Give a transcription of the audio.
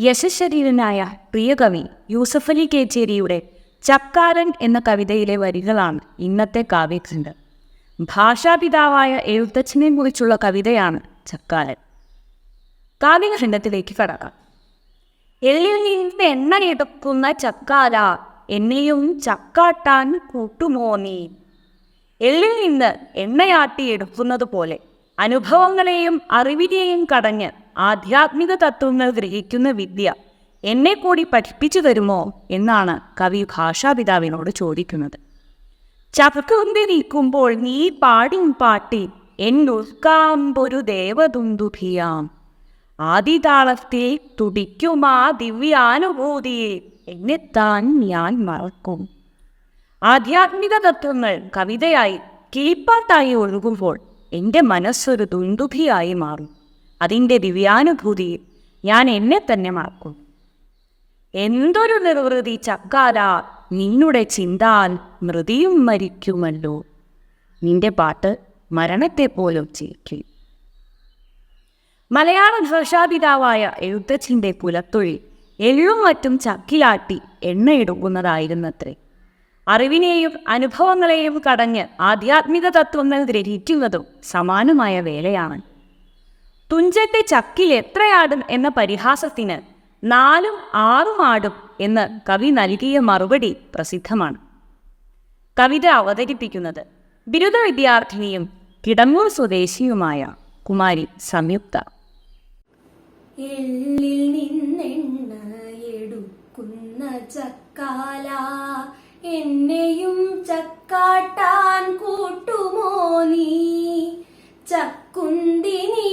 യശശരീരനായ പ്രിയകവി യൂസഫലി കേച്ചേരിയുടെ ചക്കാരൻ എന്ന കവിതയിലെ വരികളാണ് ഇന്നത്തെ കാവ്യഖണ്ഡ്. ഭാഷാപിതാവായ എഴുത്തച്ഛനെ കുറിച്ചുള്ള കവിതയാണ് ചക്കാരൻ. കാവ്യഖണ്ഡത്തിലേക്ക് കടക്കാം. എള്ളിൽ നിന്ന് എണ്ണ എടുക്കുന്ന ചക്കാര, എന്നെയും ചക്കാട്ടാൻ കൂട്ടുമോ നീ. എള്ളിൽ നിന്ന് എണ്ണയാട്ടി എടുക്കുന്നത് പോലെ അനുഭവങ്ങളെയും അറിവിനെയും കടഞ്ഞ് ആധ്യാത്മിക തത്വങ്ങൾ ഗ്രഹിക്കുന്ന വിദ്യ എന്നെ കൂടി പഠിപ്പിച്ചു തരുമോ എന്നാണ് കവി ഭാഷാപിതാവിനോട് ചോദിക്കുന്നത്. ചക്കുന്തി നീക്കുമ്പോൾ നീ പാടിൻ പാട്ടി എന്നുൾക്കാമ്പൊരു ദേവദുന്ദുഭിയാം. ആദിതാളത്തിൽ തുടിക്കുമാ ദിവ്യാനുഭൂതിയെ എന്നെത്താൻ ഞാൻ മറക്കും. ആധ്യാത്മിക തത്വങ്ങൾ കവിതയായി കിളിപ്പാട്ടായി ഒഴുകുമ്പോൾ എൻ്റെ മനസ്സൊരു ദുന്ദുഭിയായി മാറും. അതിൻ്റെ ദിവ്യാനുഭൂതിയിൽ ഞാൻ എന്നെ തന്നെ മറക്കും. എന്തൊരു നിർവൃതി ചക്കാര, നിന്നുടെ ചിന്താൽ മൃതിയും മരിക്കുമല്ലോ. നിന്റെ പാട്ട് മരണത്തെ പോലും ചിരിക്കും. മലയാള ഭാഷാപിതാവായ എഴുത്തച്ഛൻ്റെ പുലത്തൊഴിൽ എള്ളും മറ്റും ചക്കിലാട്ടി എണ്ണയെടുക്കുന്നതായിരുന്നത്രേ. അറിവിനെയും അനുഭവങ്ങളെയും കടഞ്ഞ് ആധ്യാത്മിക തത്വങ്ങൾ ഗ്രഹിക്കുന്നതും സമാനമായ വേലയാണ്. തുഞ്ചത്തെ ചക്കിൽ എത്രയാടും എന്ന പരിഹാസത്തിന് 4ഉം 6ഉം ആടും എന്ന് കവി നൽകിയ മറുപടി പ്രസിദ്ധമാണ്. കവിത അവതരിപ്പിക്കുന്നത് ബിരുദ വിദ്യാർത്ഥിനിയും കിടങ്ങൂർ സ്വദേശിയുമായ കുമാരി സംയുക്ത. എള്ളിൽ നിന്നെണ്ണ എടുക്കുന്ന ചക്കാല, എന്നെയും ചക്കാട്ടാൻ കൂട്ടുമോ നീ. ചക്കുന്തി നീ